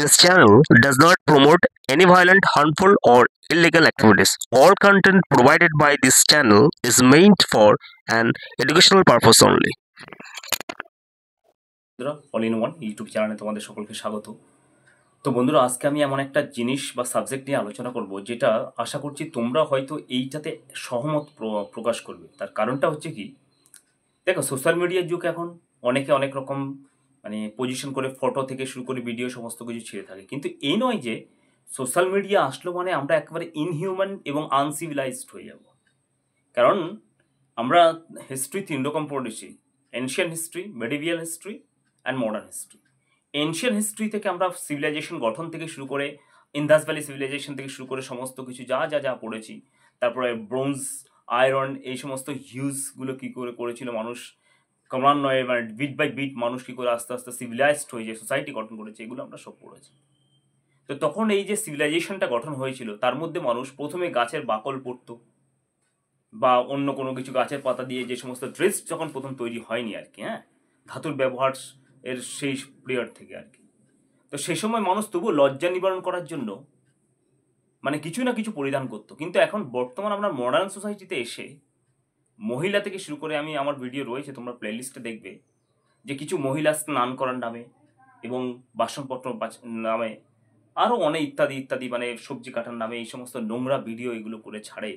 This channel does not promote any violent, harmful, or illegal activities. All content provided by this channel is meant for an educational purpose only. বন্ধুরা, all in one YouTube চ্যানেলে তোমাদের সকলকে স্বাগত। তো বন্ধুরা, আজকে আমি এমন একটা জিনিস বা সাবজেক্ট নিয়ে আলোচনা করব যেটা আশা করছি তোমরা হয়তো এইটাতে সহমত প্রকাশ করবে। তার কারণটা হচ্ছে কি, দেখো, সোশ্যাল মিডিয়ার যুগ। এখন অনেকে অনেক রকম পজিশন করে ফটো থেকে শুরু করে ভিডিও সমস্ত কিছু ছেড়ে থাকে, কিন্তু এই নয় যে সোশ্যাল মিডিয়া আসলো মানে আমরা একেবারে ইনহিউম্যান এবং আনসিভিলাইজড হয়ে যাব। কারণ আমরা হিস্ট্রি 3 রকম পড়েছি: ancient history, medieval history and modern history. Ancient history থেকে আমরা সিভিলাইজেশন গঠন থেকে শুরু করে ইন্দাস ভ্যালি সিভিলাইজেশন থেকে শুরু করে সমস্ত কিছু যা পড়েছি। তারপরে ব্রোঞ্জ, আয়রন, এই সমস্ত হিউজগুলো কী করে করেছিল মানুষ ক্রমান্বয়ে, বিট বাই বিট মানুষ কী করে আস্তে আস্তে সিভিলাইজড হয়ে যে সোসাইটি গঠন করেছে, এগুলো আমরা সব পড়েছি। তো তখন এই যে সিভিলাইজেশনটা গঠন হয়েছিল, তার মধ্যে মানুষ প্রথমে গাছের বাকল পড়তো বা অন্য কোনো কিছু গাছের পাতা দিয়ে যে সমস্ত ড্রেস যখন প্রথম তৈরি হয়নি আর কি, ধাতুর ব্যবহার এর সেই পিরিয়ড থেকে আর কি। তো সেই সময় মানুষ তবুও লজ্জা নিবারণ করার জন্য কিছু না কিছু পরিধান করতো। কিন্তু এখন বর্তমান আমরা মডার্ন সোসাইটিতে এসে মহিলা থেকে শুরু করে, আমি আমার ভিডিও রয়েছে, তোমরা প্লেলিস্টে দেখবে যে কিছু মহিলা স্নান করার নামে এবং বাসনপত্র নামে আরও অনেক ইত্যাদি ইত্যাদি সবজি কাটার নামে এই সমস্ত নোংরা ভিডিও এগুলো করে ছাড়ে।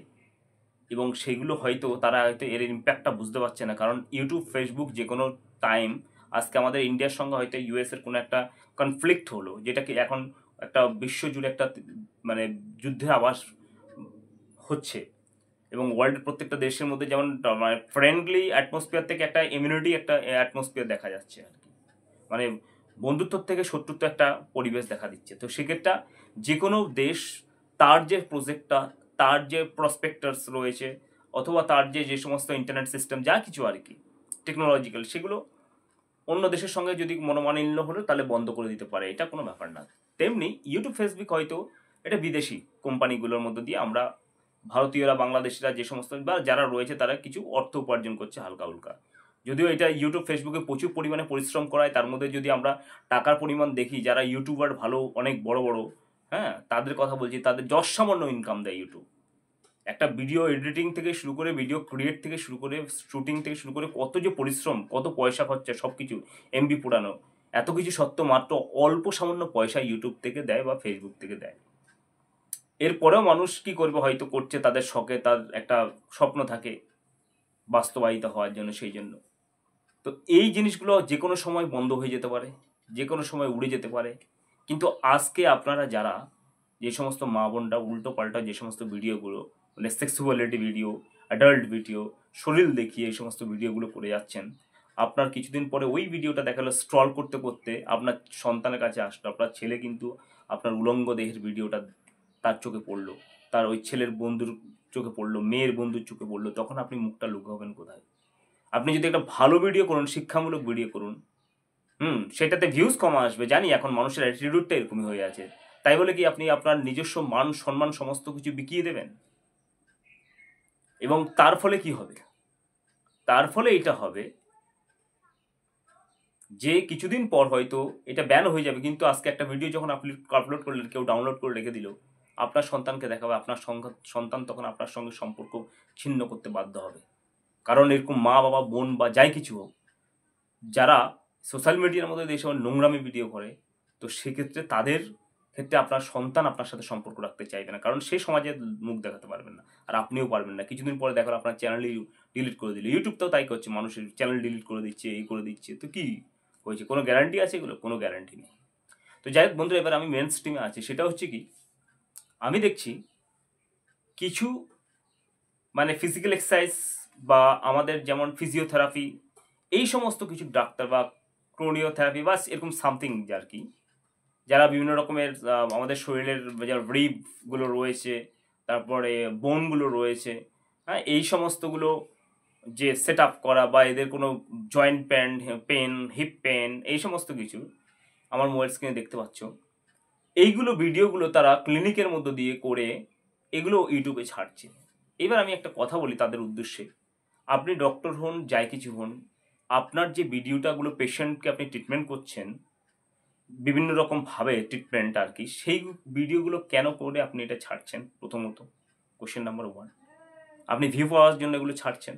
এবং সেইগুলো হয়তো তারা এর ইম্প্যাক্টটা বুঝতে পারছে না, কারণ ইউটিউব, ফেসবুক যে কোনো টাইম, আজকে আমাদের ইন্ডিয়ার সঙ্গে হয়তো ইউএসের কোনো একটা কনফ্লিক্ট হলো, যেটাকে এখন একটা বিশ্বজুড়ে একটা যুদ্ধের আভাস হচ্ছে। এবং ওয়ার্ল্ডের প্রত্যেকটা দেশের মধ্যে যেমন ফ্রেন্ডলি অ্যাটমসফিয়ার থেকে একটা ইমিউনিটি, একটা অ্যাটমসফিয়ার দেখা যাচ্ছে আর কি। বন্ধুত্ব থেকে শত্রুত্ব একটা পরিবেশ দেখা দিচ্ছে। তো সেক্ষেত্রে যে কোনো দেশ তার যে প্রজেক্টটা, তার যে প্রসপেক্টার্স রয়েছে, অথবা তার যে সমস্ত ইন্টারনেট সিস্টেম যা কিছু আর কি টেকনোলজিক্যাল, সেগুলো অন্য দেশের সঙ্গে যদি মনোমালিন্য হলো তাহলে বন্ধ করে দিতে পারে, এটা কোনো ব্যাপার না। তেমনি ইউটিউব, ফেসবুক হয়তো এটা বিদেশি কোম্পানিগুলোর মধ্য দিয়ে আমরা ভারতীয়রা, বাংলাদেশিরা যে সমস্ত বা যারা রয়েছে তারা কিছু অর্থ উপার্জন করছে হালকা হালকা। যদিও এটা ইউটিউব, ফেসবুকে প্রচুর পরিমাণে পরিশ্রম করায়, তার মধ্যে যদি আমরা টাকার পরিমাণ দেখি, যারা ইউটিউবার ভালো অনেক বড় বড়, তাদের কথা বলছি, তাদের যৎসামান্য ইনকাম দেয় ইউটিউব। একটা ভিডিও এডিটিং থেকে শুরু করে, ভিডিও ক্রিয়েট থেকে শুরু করে, শুটিং থেকে শুরু করে কত যে পরিশ্রম, কত পয়সা খরচা, সব কিছু এমবি পোড়ানো, এত কিছু সত্ত্বেও মাত্র অল্প সামান্য পয়সা ইউটিউব থেকে দেয় বা ফেসবুক থেকে দেয়। এরপরেও মানুষ কি করবে, হয়তো করছে তাদের শখে, তার একটা স্বপ্ন থাকে বাস্তবায়িত হওয়ার জন্য, সেই জন্য। তো এই জিনিসগুলো যে কোনো সময় বন্ধ হয়ে যেতে পারে, যে কোনো সময় উড়ে যেতে পারে। কিন্তু আজকে আপনারা যারা যে সমস্ত মা বোনরা উল্টো পাল্টা যে সমস্ত ভিডিওগুলো, সেক্সুয়ালিটি ভিডিও, অ্যাডাল্ট ভিডিও, শরীর দেখিয়ে এই সমস্ত ভিডিওগুলো করে যাচ্ছেন, আপনার কিছুদিন পরে ওই ভিডিওটা দেখালো, স্ক্রল করতে করতে আপনার সন্তানের কাছে আসলো, আপনার ছেলে কিন্তু আপনার উলঙ্গ দেহের ভিডিওটা তার চোখে পড়লো, তার ওই ছেলের বন্ধুর চোখে পড়লো, মেয়ের বন্ধুর চোখে পড়লো, তখন আপনি মুখটা লুকাবেন কোথায়? আপনি যদি একটা ভালো ভিডিও করুন, শিক্ষামূলক ভিডিও করুন, সেটাতে ভিউজ কম আসবে, জানি। এখন মানুষের অ্যাটিটিউডটা এরকমই হয়ে আছে। তাই বলে কি আপনি আপনার নিজস্ব মান সম্মান সমস্ত কিছু বিকিয়ে দেবেন? এবং তার ফলে কি হবে? তার ফলে এটা হবে যে কিছুদিন পর হয়তো এটা ব্যান হয়ে যাবে, কিন্তু আজকে একটা ভিডিও যখন আপলোড করলেন, কেউ ডাউনলোড করে রেখে দিল, আপনার সন্তানকে দেখাবে, আপনার সন্তান তখন আপনার সঙ্গে সম্পর্ক ছিন্ন করতে বাধ্য হবে। কারণ এরকম মা, বাবা, বোন বা যাই কিছু হোক, যারা সোশ্যাল মিডিয়ার মধ্যে যেসব নোংরামি ভিডিও করে, তো সেক্ষেত্রে তাদের ক্ষেত্রে আপনার সন্তান আপনার সাথে সম্পর্ক রাখতে চাইবে না, কারণ সে সমাজে মুখ দেখাতে পারবেন না, আর আপনিও পারবেন না। কিছুদিন পরে দেখো আপনার চ্যানেলই ডিলিট করে দিল। ইউটিউব তো তাই করছে, মানুষের চ্যানেল ডিলিট করে দিচ্ছে, এই করে দিচ্ছে। তো কি হয়েছে? কোনো গ্যারান্টি আছে এগুলো? কোনো গ্যারান্টি নেই। তো যাই হোক বন্ধুরা, এবার আমি মেন স্ট্রিমে আছি। সেটা হচ্ছে কি, আমি দেখছি কিছু ফিজিক্যাল এক্সারসাইজ বা আমাদের যেমন ফিজিওথেরাপি, এই সমস্ত কিছু ডাক্তার বা ক্রোনিওথেরাপি বা এরকম সামথিং আর কি, যারা বিভিন্ন রকমের আমাদের শরীরের যারা রিবগুলো রয়েছে, তারপরে বোনগুলো রয়েছে, এই সমস্তগুলো যে সেট আপ করা, বা এদের কোনো জয়েন্ট পেন, হিপ পেন, এই সমস্ত কিছু আমার মোবাইল স্ক্রিনে দেখতে পাচ্ছ। এইগুলো ভিডিওগুলো তারা ক্লিনিকের মধ্য দিয়ে করে এগুলো ইউটিউবে ছাড়ছে। এবার আমি একটা কথা বলি তাদের উদ্দেশ্যে, আপনি ডক্টর হন, যাই কিছু হন, আপনার যে ভিডিওটাগুলো পেশেন্টকে আপনি ট্রিটমেন্ট করছেন, বিভিন্ন রকমভাবে ট্রিটমেন্ট আর কি, সেই ভিডিওগুলো কেন করে আপনি এটা ছাড়ছেন? প্রথমত কোশ্চেন নাম্বার 1, আপনি ভিউ পাওয়ার জন্য এগুলো ছাড়ছেন।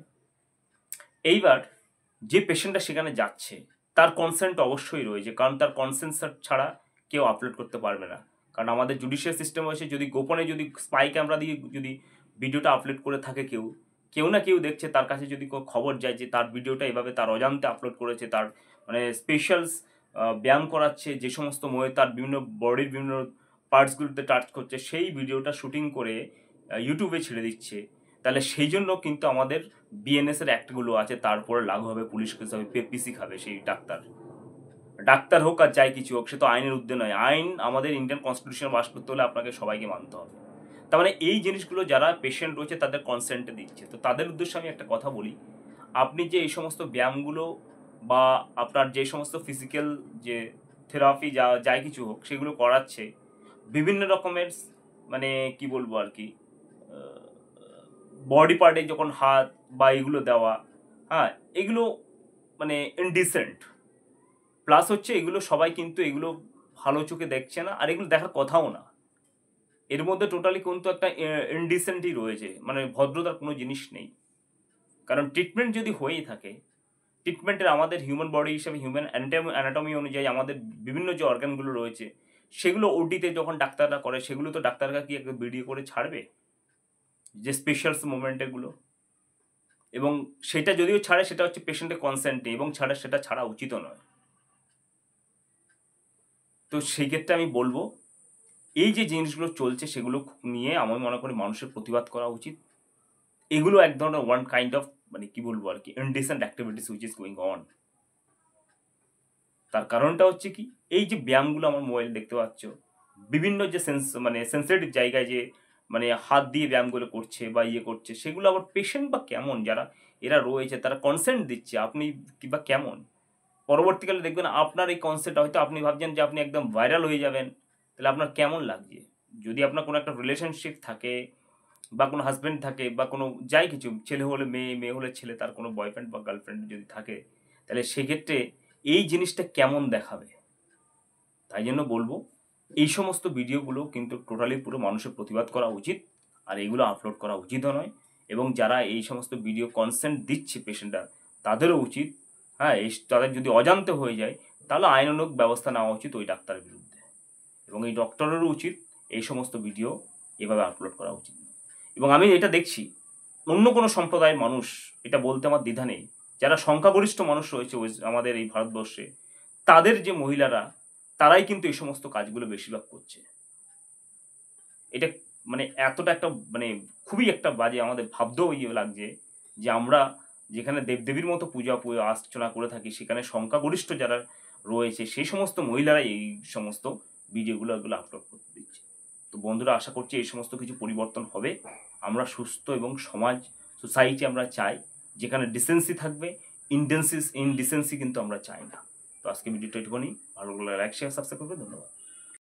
এইবার যে পেশেন্টটা সেখানে যাচ্ছে তার কনসেন্ট অবশ্যই রয়েছে, কারণ তার কনসেন্ট ছাড়া কেউ আপলোড করতে পারবে না। কারণ আমাদের জুডিশিয়াল সিস্টেম হয়েছে, যদি গোপনে যদি স্পাই ক্যামেরা দিয়ে যদি ভিডিওটা আপলোড করে থাকে কেউ না কেউ দেখছে, তার কাছে যদি খবর যায় যে তার ভিডিওটা এভাবে তার অজান্তে আপলোড করেছে, তার মানে স্পেশাল ব্যায়াম করাচ্ছে, যে সমস্ত ময়ে তার বিভিন্ন বডির বিভিন্ন পার্টসগুলোতে টাচ করছে, সেই ভিডিওটা শুটিং করে ইউটিউবে ছেড়ে দিচ্ছে, তাহলে সেই জন্য কিন্তু আমাদের বিএনএস এর অ্যাক্টগুলো আছে, তারপরে লাগু হবে, পুলিশ কেস হবে, পিসি খাবে সেই ডাক্তার হোক আর যাই কিছু হোক, সে তো আইনের ঊর্ধ্বে নয়। আইন আমাদের ইন্ডিয়ান কনস্টিটিউশন পাস করতে হলে আপনাকে সবাইকে মানতে হবে। তার মানে এই জিনিসগুলো যারা পেশেন্ট রয়েছে তাদের কনসেন্টে দিচ্ছে, তো তাদের উদ্দেশ্যে আমি একটা কথা বলি, আপনি যে এই সমস্ত ব্যায়ামগুলো বা আপনার যে সমস্ত ফিজিক্যাল যে থেরাপি যাই কিছু হোক সেগুলো করাচ্ছে, বিভিন্ন রকমের মানে কি বলবো আর কি, বডি পার্টে যখন হাত বা এগুলো দেওয়া, হ্যাঁ এগুলো মানে ইনডিসেন্ট। প্লাস হচ্ছে এগুলো সবাই কিন্তু এগুলো ভালো চোখে দেখছে না, আর এগুলো দেখার কথাও না। এর মধ্যে টোটালি কিন্তু একটা ইনডিসেন্টই রয়েছে, মানে ভদ্রতার কোনো জিনিস নেই। কারণ ট্রিটমেন্ট যদি হয়েই থাকে, ট্রিটমেন্টের আমাদের হিউম্যান বডি হিসেবে হিউম্যান অ্যানাটমি অনুযায়ী আমাদের বিভিন্ন যে অর্গানগুলো রয়েছে সেগুলো ওটিতে যখন ডাক্তাররা করে, সেগুলো তো ডাক্তাররা কি একটা ভিডিও করে ছাড়বে যে স্পেশাল মোমেন্টগুলো? এবং সেটা যদিও ছাড়ে সেটা হচ্ছে পেশেন্টের কনসেন্টে, এবং সেটা ছাড়া উচিত নয়। তো সেই ক্ষেত্রে আমি বলবো এই যে জিনিসগুলো চলছে সেগুলো নিয়ে আমি মনে করি মানুষের প্রতিবাদ করা উচিত। এগুলো এক ধরনের ওয়ান কাইন্ড অফ মানে কি বলবো আর কি indecent activities which is going on. তার কারণটা হচ্ছে কি, এই যে ব্যায়ামগুলো আমার মোবাইল দেখতে পাচ্ছ, বিভিন্ন যে সেন্সিটিভ জায়গায় যে মানে হাত দিয়ে ব্যায়ামগুলো করছে বা ইয়ে করছে, সেগুলো আবার পেশেন্ট বা কেমন যারা এরা রয়েছে তারা কনসেন্ট দিচ্ছে, আপনি কিংবা কেমন পরবর্তীকালে দেখবেন আপনার এই কনসেপ্টটা হয়তো আপনি ভাবছেন যে আপনি একদম ভাইরাল হয়ে যাবেন, তাহলে আপনার কেমন লাগছে? যদি আপনার কোনো একটা রিলেশনশিপ থাকে বা কোনো হাজব্যান্ড থাকে বা কোনো যাই কিছু, ছেলে হলে মেয়ে, মেয়ে হলে ছেলে, তার কোনো বয়ফ্রেন্ড বা গার্লফ্রেন্ড যদি থাকে, তাহলে সেক্ষেত্রে এই জিনিসটা কেমন দেখাবে? তাই জন্য বলবো এই সমস্ত ভিডিওগুলো কিন্তু টোটালি পুরো মানুষের প্রতিবাদ করা উচিত, আর এইগুলো আপলোড করা উচিতও নয়। এবং যারা এই সমস্ত ভিডিও কনসেন্ট দিচ্ছে পেশেন্টরা, তাদেরও উচিত, হ্যাঁ তাদের যদি অজান্তে হয়ে যায় তাহলে আইনানুগ ব্যবস্থা নেওয়া উচিত ওই ডাক্তারের বিরুদ্ধে, এবং এই ডক্টরেরও উচিত এই সমস্ত ভিডিও এভাবে আপলোড করা উচিত। এবং আমি এটা দেখছি অন্য কোনো সম্প্রদায়ের মানুষ, এটা বলতে আমার দ্বিধা নেই, যারা সংখ্যাগরিষ্ঠ মানুষ রয়েছে আমাদের এই ভারতবর্ষে, তাদের যে মহিলারা তারাই কিন্তু এই সমস্ত কাজগুলো বেশিরভাগ করছে। এটা মানে এতটা একটা মানে খুবই একটা বাজে, আমাদের ভাবতেও ইয়ে লাগছে যে আমরা যেখানে দেবদেবীর মতো পূজা অর্চনা করে থাকি, সেখানে সংখ্যাগরিষ্ঠ যারা রয়েছে সেই সমস্ত মহিলারাই এই সমস্ত ভিডিওগুলো এগুলো আপলোড করতে দিচ্ছে। তো বন্ধুরা, আশা করছি এই সমস্ত কিছু পরিবর্তন হবে। আমরা সুস্থ এবং সোসাইটি আমরা চাই যেখানে ডিসেন্সি থাকবে, ইনডিসেন্সি কিন্তু আমরা চাই না। তো আজকে ভিডিওটা একটুখানি ভালো লাগলে লাইক শেয়ার সাবস্ক্রাইব করবে। ধন্যবাদ।